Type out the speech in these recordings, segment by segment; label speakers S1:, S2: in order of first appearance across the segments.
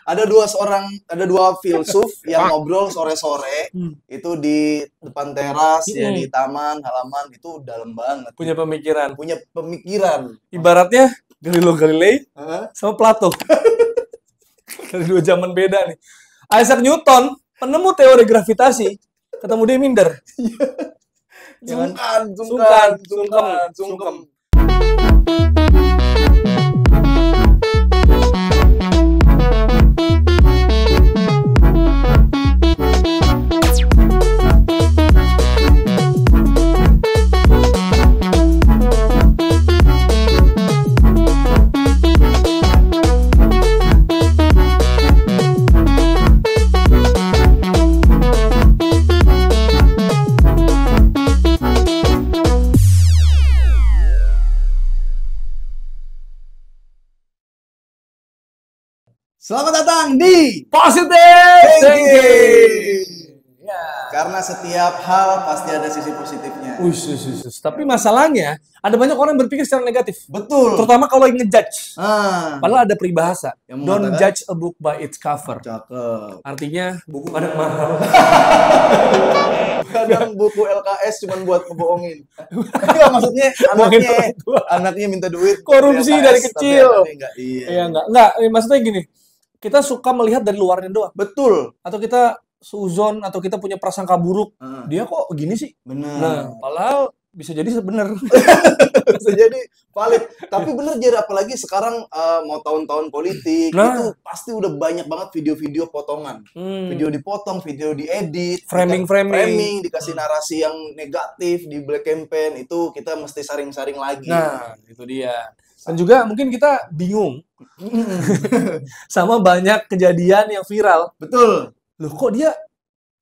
S1: Ada dua filsuf yang ngobrol sore-sore itu di depan teras ya, di taman halaman, itu dalam banget.
S2: Punya pemikiran.
S1: Ibaratnya
S2: Galileo Galilei sama Plato. Dari dua zaman beda nih. Isaac Newton, penemu teori gravitasi, ketemu dia minder.
S1: Sungkem. Selamat datang di
S2: Positive
S1: Thinking. Karena setiap hal pasti ada sisi positifnya.
S2: Tapi masalahnya ada banyak orang yang berpikir secara negatif.
S1: Betul.
S2: Terutama kalau ingin ngejudge. Padahal ada peribahasa.
S1: Yang
S2: Don't
S1: mengatakan,
S2: judge a book by its cover.
S1: Cakep.
S2: Artinya buku kadang mahal.
S1: Kadang buku LKS cuma buat ngebohongin. Maksudnya anaknya minta duit.
S2: Korupsi
S1: LKS,
S2: dari kecil.
S1: Enggak.
S2: Maksudnya gini. Kita suka melihat dari luarnya doang.
S1: Betul.
S2: Atau kita suuzon atau kita punya prasangka buruk. Dia kok gini sih?
S1: Benar.
S2: Nah, padahal bisa jadi benar.
S1: Bisa jadi valid. Tapi bener Jer, apalagi sekarang mau tahun-tahun politik, itu pasti udah banyak banget video-video potongan. Video dipotong, video diedit,
S2: framing,
S1: dikasih narasi yang negatif di black campaign, itu kita mesti saring-saring lagi.
S2: Nah, itu dia. Dan juga mungkin kita bingung sama banyak kejadian yang viral.
S1: Betul.
S2: Loh, kok dia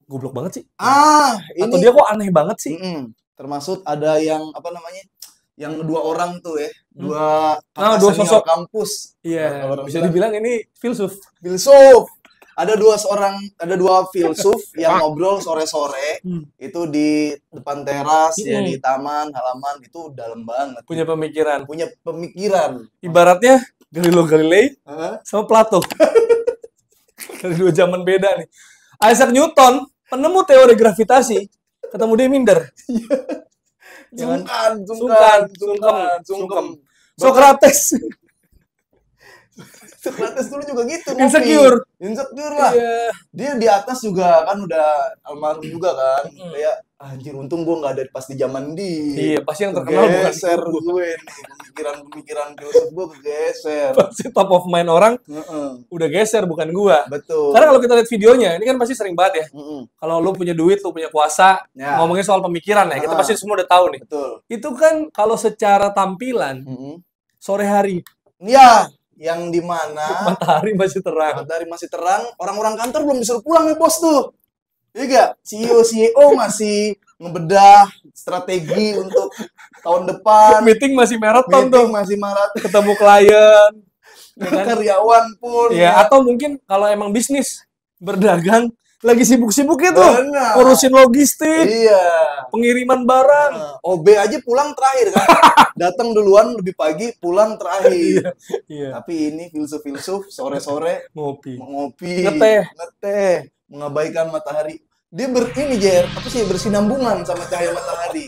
S2: goblok banget sih?
S1: Ini
S2: Atau dia kok aneh banget sih?
S1: Termasuk ada yang yang dua orang tuh ya, dua
S2: sosok
S1: kampus.
S2: Iya, bisa dibilang ini filsuf.
S1: Ada dua filsuf yang ngobrol sore-sore itu di depan teras ya, di taman halaman, itu dalam banget.
S2: Punya pemikiran.
S1: Ibaratnya
S2: Galileo Galilei sama Plato. Dari dua zaman beda nih. Isaac Newton, penemu teori gravitasi, ketemu dia minder.
S1: Sungkem. Sokrates dulu juga gitu.
S2: Insecure
S1: lah. Dia di atas juga kan udah almarhum juga kan. Kayak anjir, untung gue nggak ada pas di zaman dia.
S2: Iya, pasti yang terkenal bukan
S1: geser gue nih. Pemikiran filsuf gue kegeser.
S2: Pasti top of mind orang udah geser, bukan gua.
S1: Betul.
S2: Karena kalau kita lihat videonya, ini kan pasti sering banget ya. Kalau lu punya duit, lu punya kuasa, ngomongin soal pemikiran ya, kita pasti semua udah tahu nih.
S1: Betul.
S2: Itu kan kalau secara tampilan sore hari.
S1: Iya. Yang di mana
S2: matahari masih terang,
S1: orang-orang kantor belum disuruh pulang nih bos tuh. Iya gak? CEO masih ngebedah strategi untuk tahun depan.
S2: Meeting masih maraton.
S1: Ketemu klien, karyawan pun.
S2: Ya, atau mungkin kalau emang bisnis berdagang lagi sibuk-sibuknya tuh, urusin logistik, pengiriman barang.
S1: OB aja pulang terakhir kan, datang duluan lebih pagi, pulang terakhir. Tapi ini filsuf sore-sore ngopi, ngeteh, mengabaikan matahari. Dia bersinambungan sama cahaya matahari.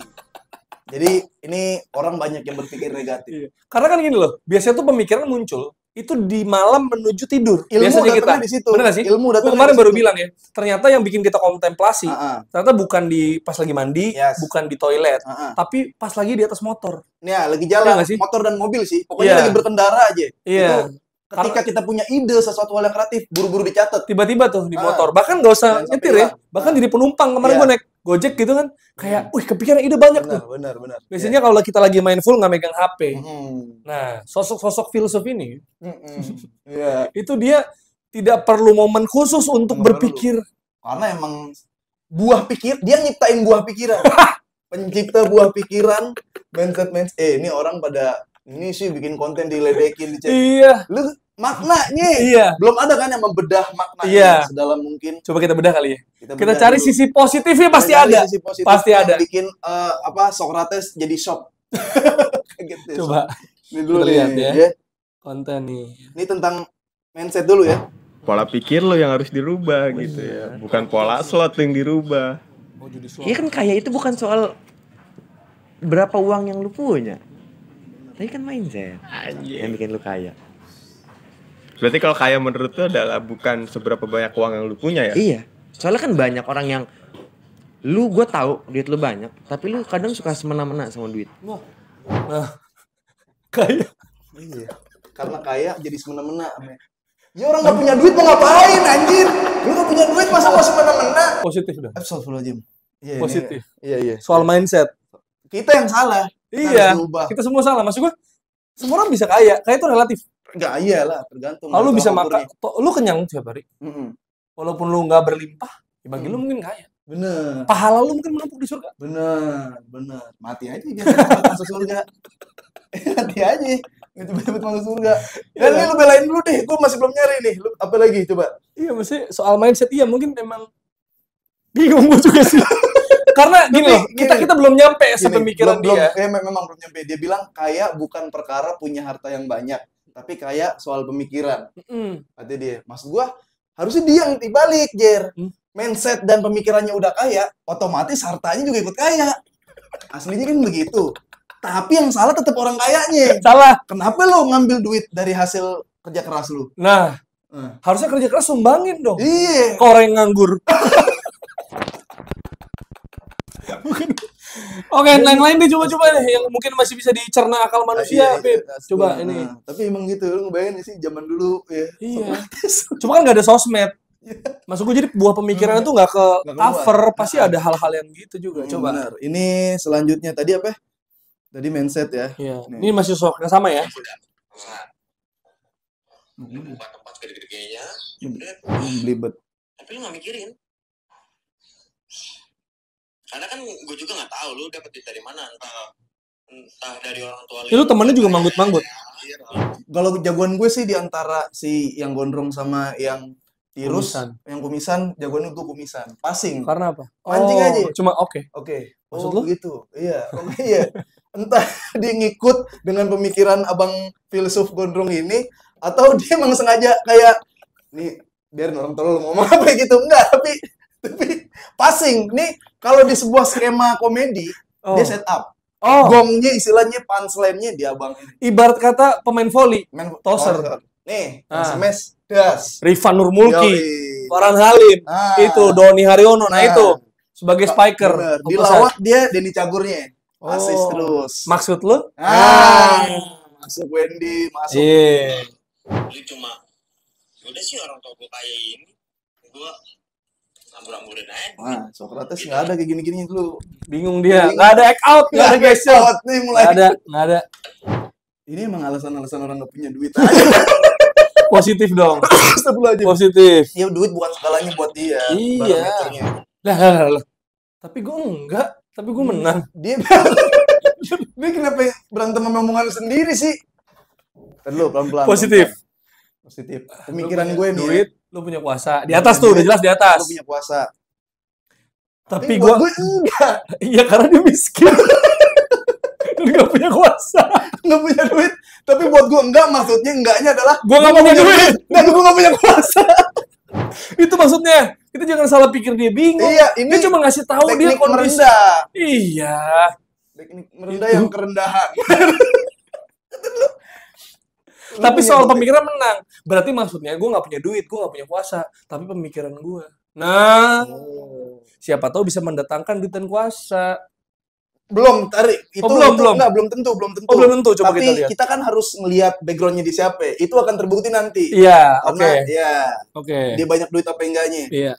S1: Jadi ini orang banyak yang berpikir negatif.
S2: Karena kan gini loh, biasanya tuh pemikiran muncul itu di malam menuju tidur.
S1: Biasanya kita di situ.
S2: Bener gak sih? Ilmu datang. Kemarin baru bilang ya, ternyata yang bikin kita kontemplasi, ternyata bukan pas lagi mandi, bukan di toilet, tapi pas lagi di atas motor.
S1: Ya, lagi jalan, motor dan mobil sih. Pokoknya lagi berkendara aja.
S2: Itu
S1: ketika kita punya ide sesuatu hal yang kreatif, buru-buru dicatat.
S2: Tiba-tiba tuh di motor. Bahkan nggak usah nyetir ya. Bahkan jadi penumpang. Kemarin gue naik Gojek gitu kan. Kayak, kepikiran ide banyak tuh.
S1: Benar.
S2: Biasanya kalau kita lagi mindful nggak megang HP. Nah, sosok-sosok filsuf ini, itu dia tidak perlu momen khusus untuk berpikir.
S1: Karena emang dia nyiptain buah pikiran. Pencipta buah pikiran, mindset. Ini orang pada ini sih bikin konten diledekin, dicek.
S2: Iya.
S1: Lu maknanya belum ada kan yang membedah maknanya sedalam mungkin.
S2: Coba kita bedah kali ya. Kita cari dulu. Sisi positifnya pasti ada. Pasti ada.
S1: Bikin Sokrates jadi shock. Gitu,
S2: coba.
S1: Ini dulu
S2: lihat ya. Konten nih.
S1: Ini tentang mindset dulu ya.
S3: pola pikir lo yang harus dirubah gitu ya. Bukan pola slot yang dirubah.
S4: Iya kan kaya itu bukan soal berapa uang yang lu punya. Tapi kan mindset yang bikin lu kaya.
S3: Berarti kalau kaya menurut lu adalah bukan seberapa banyak uang yang lu punya ya?
S4: Iya. Soalnya kan banyak orang yang gue tahu duit lu banyak, tapi lu kadang suka semena-mena sama duit.
S2: Nah, kaya.
S1: Iya. Karena kaya jadi semena-mena. Ya orang nggak punya duit mau ngapain anjir? Lu nggak punya duit masa mau semena-mena?
S2: Positif dah.
S1: Astagfirullahaladzim. Iya,
S2: positif.
S1: Iya.
S2: Soal mindset.
S1: Kita yang salah.
S2: Iya. Kita semua salah. Maksud gue, semua orang bisa kaya. Kaya itu relatif.
S1: Enggak, iyalah, tergantung.
S2: Kalau lu bisa makan, lu kenyang tiap hari. Walaupun lu nggak berlimpah, ya bagi lu mungkin kaya.
S1: Bener.
S2: Pahala lu mungkin menumpuk di surga.
S1: Bener. Mati aja biar masuk surga. Mati aja. Itu betul masuk surga. Dan ini lu belain dulu deh, gue masih belum nyari nih. Lu apa lagi coba?
S2: Iya, maksudnya soal mindset iya mungkin memang bingung gue juga sih. Karena gini loh, kita belum nyampe sepemikiran dia.
S1: Memang belum nyampe. Dia bilang kaya bukan perkara punya harta yang banyak, tapi kaya soal pemikiran. Ada dia. Maksud gua harusnya dia yang dibalik, Jer. Mindset dan pemikirannya udah kaya, otomatis hartanya juga ikut kaya. Aslinya kan begitu. Tapi yang salah tetap orang kayanya.
S2: Salah.
S1: Kenapa lo ngambil duit dari hasil kerja keras lu?
S2: Nah, harusnya kerja keras sumbangin dong.
S1: Iya.
S2: Ke orang yang nganggur. Oke, yang lain deh coba-coba deh yang mungkin masih bisa dicerna akal manusia, Beb. Coba ini.
S1: Tapi emang gitu, lu ngebayangin sih zaman dulu ya.
S2: Iya. Cuma kan nggak ada sosmed. Maksud gue jadi buah pemikiran itu nggak ke cover, pasti ada hal-hal yang gitu juga. Coba.
S1: Benar. Ini selanjutnya tadi apa? Tadi mindset ya.
S2: Iya. Ini masih sosok yang sama ya.
S4: Buka tempat gede-gedenya,
S1: Belibet.
S4: tapi lu nggak mikirin. Karena kan gue juga nggak tahu lu dapet duit dari mana, entah dari orang tua
S2: lu. Lu temennya juga manggut-manggut.
S1: Kalau jagoan gue sih di antara si yang gondrong sama yang tirus, yang kumisan, jagoan itu kumisan. Passing.
S2: Karena apa?
S1: Mancing aja.
S2: Cuma oke.
S1: Maksud lu gitu. Iya, iya. Entah dia ngikut dengan pemikiran abang filsuf gondrong ini atau dia emang sengaja kayak nih biar orang tolol ngomong apa gitu enggak, tapi passing. Nih kalau di sebuah skema komedi, dia set up. Gongnya istilahnya punchline-nya di abang ini.
S2: Ibarat kata pemain volley, toser.
S1: Nih, smash, das.
S2: Rifan Nurmulki, Farhan Halim, itu Doni Haryono. Nah itu sebagai spiker.
S1: Dilawak dia Denny Cagurnya. Asis terus.
S2: Maksud lu?
S1: Masuk Wendy, masuk.
S2: Iya.
S4: Lu cuma udah sih orang tua gue kayak ini. Gue ngambur-ngamburin aja.
S1: Wah, Socrates nggak ada kayak gini-gini dulu.
S2: Bingung dia. Nggak ada act out, nggak ada gesture. Nggak ada.
S1: Ini emang alasan-alasan orang nggak punya duit.
S2: Positif dong.
S1: Astagfirullahaladzim.
S2: Positif.
S1: Ya duit bukan segalanya buat dia.
S2: Iya. Lah. Tapi gue enggak. Tapi gue menang.
S1: Dia kenapa berantem sama omongan sendiri sih? Terlalu pelan-pelan.
S2: Positif.
S1: Pemikiran gue nih.
S2: Duit, lu punya kuasa. Di atas tuh, udah jelas di atas.
S1: Lu punya kuasa.
S2: Tapi gue enggak. Iya, karena dia miskin. Lu gak punya kuasa.
S1: Gak punya duit. Tapi buat gue enggak, maksudnya enggaknya adalah
S2: gue gak punya duit.
S1: Dan gue gak punya kuasa.
S2: Itu maksudnya. Kita jangan salah pikir dia bingung.
S1: Iya, ini
S2: dia cuma ngasih tahu dia kondisi.
S1: Merendah.
S2: Iya.
S1: Teknik merendah yang kerendahan.
S2: Tapi soal pemikiran menang. Berarti maksudnya gue gak punya duit, gue gak punya kuasa. Tapi pemikiran gue. Nah, siapa tahu bisa mendatangkan duit dan kuasa.
S1: Belum, tarik. Itu
S2: belum.
S1: Enggak, belum tentu.
S2: Belum tentu, coba
S1: tapi
S2: kita lihat.
S1: Kita kan harus melihat backgroundnya di siapa. Itu akan terbukti nanti.
S2: Iya,
S1: oke. Iya.
S2: Oke.
S1: Dia banyak duit apa enggaknya.
S2: Iya.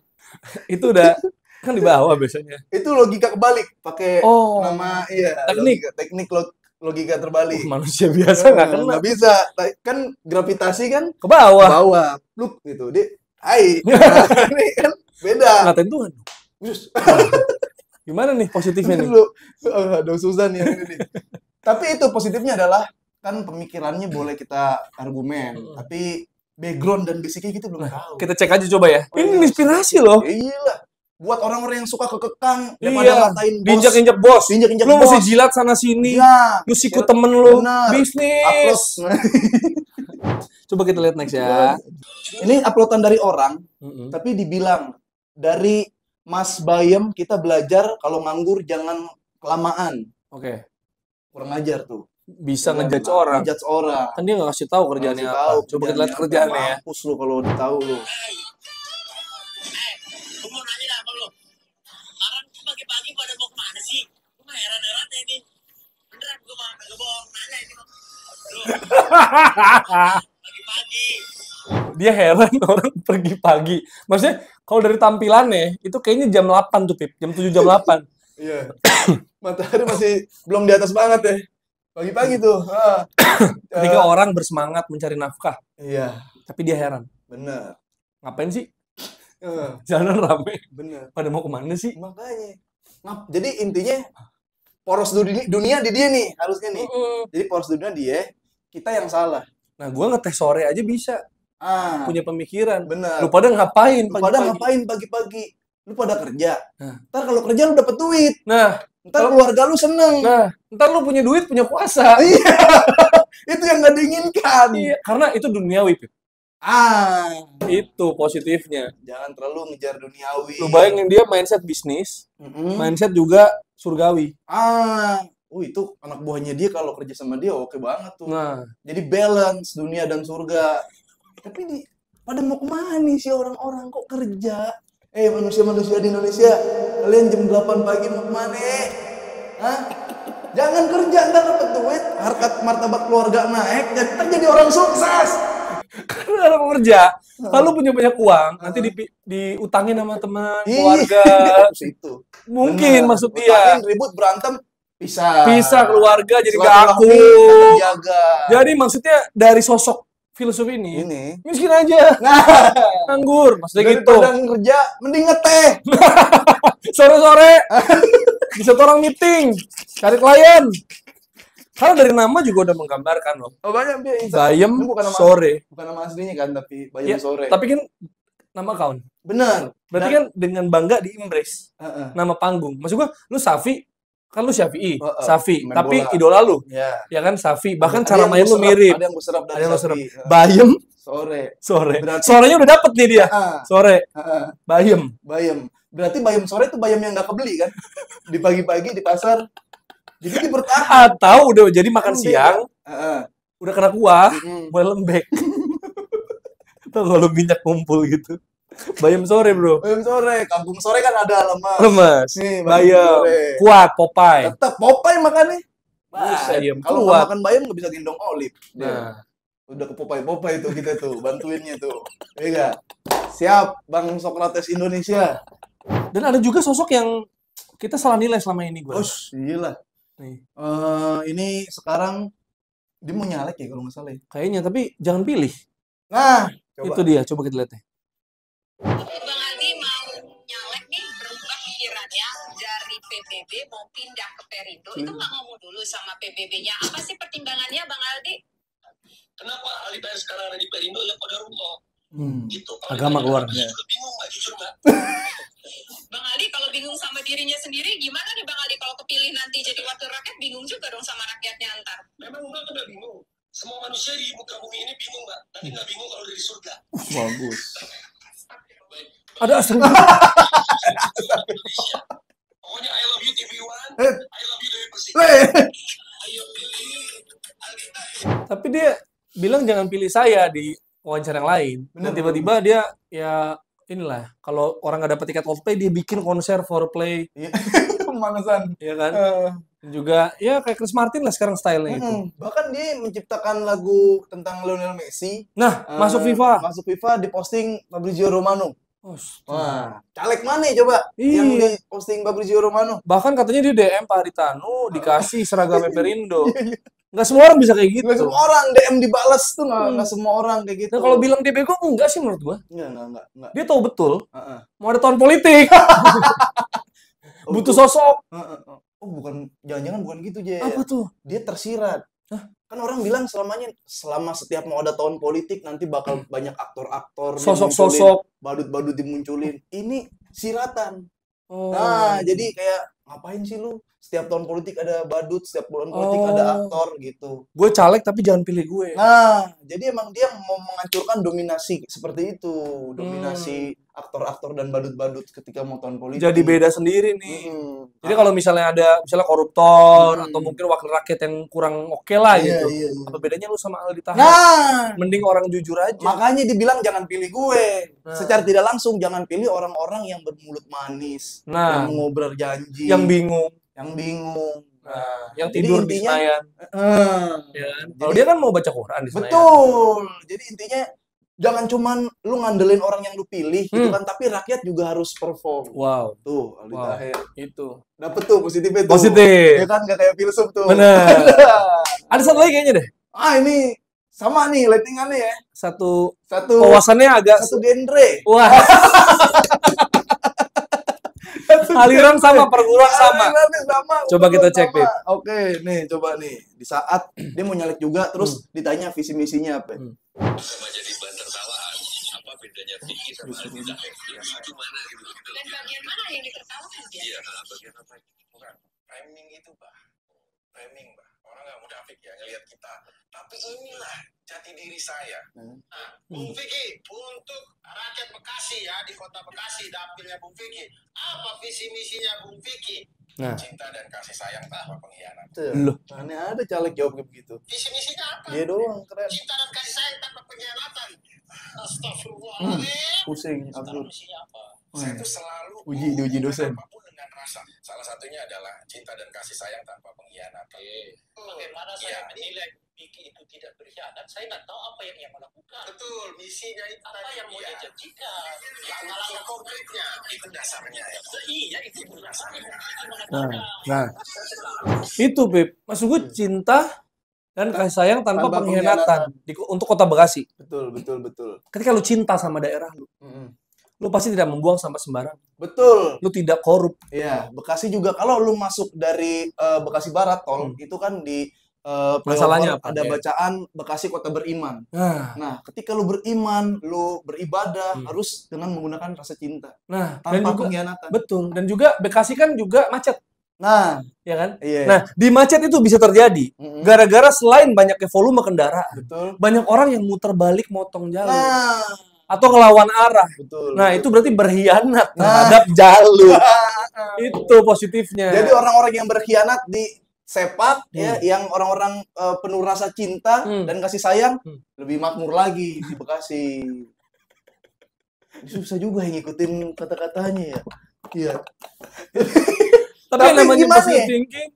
S2: Itu udah kan di bawah biasanya.
S1: Itu logika kebalik, pakai nama teknik logika terbalik.
S2: Manusia biasa nggak kena.
S1: Nggak bisa. Kan gravitasi kan
S2: ke bawah.
S1: Pluk gitu. Dia ini kan beda.
S2: Ngatain Tuhan. Gimana nih positifnya nih?
S1: Ada susah nih ini. Tapi itu positifnya adalah kan pemikirannya boleh kita argumen, tapi background dan basicnya kita belum tahu.
S2: Kita cek aja coba ya. Ini inspirasi loh.
S1: Iya. Buat orang-orang yang suka kekekang daripada ngatain bos.
S2: Diinjak-injak bos.
S1: Diinjak-injak
S2: lu
S1: bos.
S2: mesti jilat sana sini.
S1: Ya.
S2: Lu sikut temen lu.
S1: Benar.
S2: Bisnis. Coba kita lihat next ya.
S1: Ini uploadan dari orang, tapi dibilang dari Mas Bayem kita belajar kalau nganggur jangan kelamaan.
S2: Oke.
S1: Kurang ajar tuh.
S2: Bisa ngejudge orang.
S1: Ngejudge orang.
S2: Kan dia nggak kasih tahu kerjaannya apa. Coba kita lihat kerjaannya ya.
S1: Mampus lu kalau udah tahu lu.
S5: Gue mau nanya dah sama lu. Sekarang tuh pagi-pagi pada mau kemana sih? Gue mah heran-heran ya ini. Beneran gue mah gak bohong. Nanya ini. Pagi-pagi.
S2: Dia heran orang pergi pagi. Maksudnya kalau dari tampilannya itu kayaknya jam 8 tuh, Pip. Jam 7 jam 8.
S1: Iya. Matahari masih belum di atas banget ya. Pagi-pagi tuh.
S2: Ketika orang bersemangat mencari nafkah.
S1: Iya.
S2: Tapi dia heran.
S1: Bener.
S2: Ngapain sih? Jalan rame.
S1: Bener.
S2: Pada mau kemana sih?
S1: Makanya. Jadi intinya poros dunia di dia nih harusnya nih. Jadi poros dunia dia, kita yang salah.
S2: Nah, gue ngetes sore aja bisa. Punya pemikiran.
S1: Bener.
S2: Lu pada ngapain
S1: pagi-pagi? Lu pada kerja. Ntar kalau kerja lu dapet duit.
S2: Nah,
S1: ntar keluarga lu seneng.
S2: Nah, ntar lu punya duit, punya kuasa.
S1: Iya. Itu yang gak diinginkan.
S2: Iya, karena itu duniawi, Pip. Itu positifnya.
S1: Jangan terlalu ngejar duniawi.
S2: Lu bayangin dia mindset bisnis, mindset juga surgawi.
S1: Itu anak buahnya dia kalau kerja sama dia oke banget tuh.
S2: Nah,
S1: jadi balance dunia dan surga. Tapi pada mau kemana nih sih orang-orang kok kerja? Manusia-manusia di Indonesia, kalian jam 8 pagi mau kemana? Jangan kerja, ntar dapet duit, harkat martabat keluarga naik, jadi orang sukses.
S2: Karena orang kerja, lalu punya banyak uang, nanti diutangin sama teman, keluarga.
S1: Itu.
S2: Mungkin maksud dia.
S1: Utangin, ribut, berantem,
S2: pisah keluarga jadi gak aku. Jadi maksudnya dari sosok filsuf ini miskin aja, nganggur, maksudnya gitu.
S1: Daripada kerja, mending ngeteh.
S2: Sore-sore, bisa orang meeting, cari klien. Karena dari nama juga udah menggambarkan loh. Bayem sore.
S1: Bukan nama aslinya kan, tapi Bayem sore.
S2: Tapi kan nama account.
S1: Benar.
S2: Berarti kan dengan bangga di-embrace nama panggung. Maksud gua, lu Safi, kan lu Syafi'i, Safi, tapi bola. Idola lu, ya kan Safi. Bahkan cara main lu mirip.
S1: Ada yang berserap dari Safi.
S2: Bayem, sore.
S1: Berarti,
S2: sorenya udah dapet nih dia. Sore. Bayem.
S1: Berarti Bayem sore itu bayem yang nggak kebeli kan? Di pagi-pagi di pasar. Jadi dia bertahan.
S2: Atau udah jadi makan siang, udah kena kuah, mulai lembek. Tuh kalau minyak kumpul gitu. Bayem sore, bro.
S1: Bayem sore. Kampung sore kan ada
S2: lemas. Nih, bayem. Kuat, Popeye.
S1: Tetap Popeye makannya.
S2: Bayem.
S1: Kalau nggak makan bayem nggak bisa gendong Olive. Nah. Udah ke Popeye tuh kita tuh. Bantuinnya tuh. Iya. Siap, Bang Sokrates Indonesia.
S2: Dan ada juga sosok yang kita salah nilai selama ini, gue.
S1: Gila. Nih. Ini sekarang dia mau nyalek ya kalau nggak salah.
S2: Kayaknya, tapi jangan pilih.
S1: Nah,
S2: itu dia. Coba kita lihat deh.
S6: Bang Aldi mau nyalek nih, berubah pikirannya dari PBB mau pindah ke Perindo. Itu nggak ngomong dulu sama PBB-nya. Apa sih pertimbangannya, Bang Aldi?
S5: Kenapa Aldi Bayar sekarang ada di Perindo ya pada rumah? Gitu.
S2: Agama keluarga.
S5: Bingung nggak, jujur nggak?
S6: Bang Aldi kalau bingung sama dirinya sendiri, gimana nih Bang Aldi kalau kepilih nanti jadi wakil rakyat, bingung juga dong sama rakyatnya ntar?
S5: Memang Mbak udah bingung. Semua manusia di muka bumi ini bingung Mbak. Tapi nggak bingung kalau dari surga.
S1: Bagus.
S2: Ada asli.
S5: Pokoknya I love you TV One. I love you Dewi Persik.
S2: Tapi dia bilang jangan pilih saya di wawancara yang lain. Dan tiba-tiba dia ya inilah, kalau orang nggak dapat tiket Coldplay, dia bikin konser foreplay.
S1: Pemanasan.
S2: Iya kan? Juga ya kayak Chris Martin lah sekarang stylenya itu.
S1: Bahkan dia menciptakan lagu tentang Lionel Messi.
S2: Nah, masuk FIFA.
S1: Masuk FIFA diposting Fabrizio Romano. Wah, caleg mana coba yang di posting Fabrizio Romano?
S2: Bahkan katanya dia DM Pak Haritanu dikasih seragam Perindo. Nggak semua orang bisa kayak gitu.
S1: Nggak semua orang DM dibalas tuh nggak semua orang kayak gitu.
S2: Nah, kalau bilang dia bego enggak sih menurut gua.
S1: Enggak.
S2: Dia tahu betul. Mau ada tahun politik. Butuh sosok.
S1: Bukan, jangan-jangan bukan gitu, Je.
S2: Apa tuh?
S1: Dia tersirat. Kan orang bilang selama setiap mau ada tahun politik nanti bakal banyak aktor-aktor,
S2: sosok-sosok,
S1: badut-badut dimunculin. Ini siratan. Nah, jadi kayak ngapain sih lu? Setiap tahun politik ada badut, setiap bulan politik ada aktor gitu.
S2: Gue caleg tapi jangan pilih gue.
S1: Nah, jadi emang dia mau menghancurkan dominasi seperti itu. Dominasi aktor-aktor dan badut-badut ketika mau tahun politik.
S2: Jadi beda sendiri nih. Jadi kalau misalnya ada misalnya koruptor atau mungkin wakil rakyat yang kurang oke lah gitu. Apa bedanya lu sama Aldi Taher?
S1: Nah,
S2: mending orang jujur aja.
S1: makanya dibilang jangan pilih gue. Secara tidak langsung jangan pilih orang-orang yang bermulut manis, yang ngobrol janji,
S2: yang bingung.
S1: Yang
S2: tidur di Senayan. Ya kan? Kalau dia kan mau baca Quran di Senayan.
S1: Betul. Jadi intinya jangan cuman lu ngandelin orang yang lu pilih gitu kan, tapi rakyat juga harus perform.
S2: Wow.
S1: Tuh, Aldi Taher.
S2: Itu.
S1: Dapet tuh positifnya tuh.
S2: Positif.
S1: Ya kan gak kayak filsuf tuh.
S2: Bener. Ada satu lagi kayaknya deh.
S1: Ini sama nih lettingannya ya.
S2: Satu wawasannya agak
S1: satu genre.
S2: Wah. Aliran sama, perguruan sama. Coba kita cek, Pip.
S1: Oke, nih coba nih. Di saat dia mau nyalek juga, terus ditanya visi misinya apa?
S5: Sama jadi bahan tertawaan. Apa bedanya Vicky sama Aldi Taher? Gimana gitu.
S6: Dan bagian mana yang ditertawakan dia?
S5: Iya, bagian apa? Bukan. Framing itu, Bah. Framing, Bah. Orang nggak munafik ya ngelihat kita. Tapi inilah jati diri saya. Nah, Bung Vicky, untuk rakyat Bekasi ya, di kota Bekasi, dapilnya Bung Vicky. Apa visi misinya Bung Vicky? Cinta dan kasih sayang tanpa pengkhianatan.
S1: Loh, mana ada caleg jawab kayak begitu?
S5: Visi misinya apa?
S1: Dia doang, keren.
S5: Cinta dan kasih sayang tanpa pengkhianatan. Astagfirullahaladzim.
S1: Pusing, Abdul.
S5: Misinya apa? Saya itu selalu
S1: Diuji dosen.
S5: apapun dengan rasa. Salah satunya adalah cinta dan kasih sayang tanpa pengkhianatan. Bagaimana saya menilai Vicky itu tidak berkhianat? Saya nggak tahu apa yang ia melakukan. Betul, misinya itu apa yang mau dia janjikan. Langkah konkretnya itu dasarnya ya. Iya, itu dasarnya.
S2: Nah, itu Pip. Maksud gue cinta dan kasih sayang tanpa pengkhianatan untuk kota Bekasi.
S1: Betul.
S2: Ketika lu cinta sama daerah lu, lu pasti tidak membuang sampah sembarang.
S1: Betul.
S2: Lu tidak korup.
S1: Iya, Bekasi juga kalau lu masuk dari Bekasi Barat tol, itu kan di
S2: masalahnya apa?
S1: Ada bacaan Bekasi Kota Beriman. Nah, ketika lu beriman, lu beribadah harus dengan menggunakan rasa cinta.
S2: Nah,
S1: tanpa pengkhianatan.
S2: Betul. Dan juga Bekasi kan juga macet.
S1: Nah,
S2: ya kan?
S1: Iya.
S2: Nah, di macet itu bisa terjadi gara-gara selain banyaknya volume kendaraan, banyak orang yang muter balik motong jalur. Atau ngelawan arah.
S1: Betul.
S2: Nah, itu berarti berkhianat terhadap jalur. Itu positifnya.
S1: Jadi orang-orang yang berkhianat di sepak ya, yang orang-orang penuh rasa cinta dan kasih sayang lebih makmur lagi di Bekasi. Susah juga yang ngikutin kata-katanya ya. Iya.
S2: Tapi namanya positive thinking,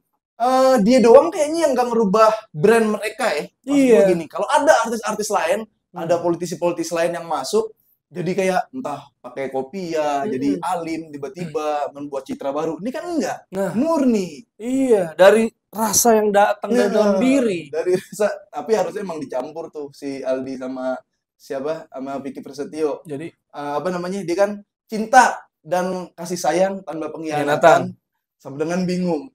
S1: dia doang kayaknya yang nggak ngerubah brand mereka ya.
S2: Iya.
S1: Gini, kalau ada artis-artis lain, ada politisi-politisi lain yang masuk, jadi kayak entah pakai kopi ya, jadi alim tiba-tiba membuat citra baru. Ini kan enggak, murni.
S2: Iya, dari rasa yang datang dari dalam diri.
S1: Dari rasa, tapi harusnya emang dicampur tuh si Aldi sama siapa, sama Vicky Prasetyo.
S2: Jadi
S1: apa namanya? Dia kan cinta dan kasih sayang tanpa pengkhianatan. Sama dengan bingung.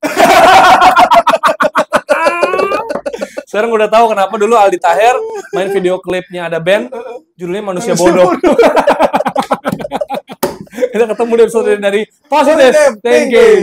S2: Sekarang udah tahu kenapa dulu Aldi Taher main video klipnya ada band judulnya Manusia Bodoh. Kita ketemu di episode dari Positive Thinking.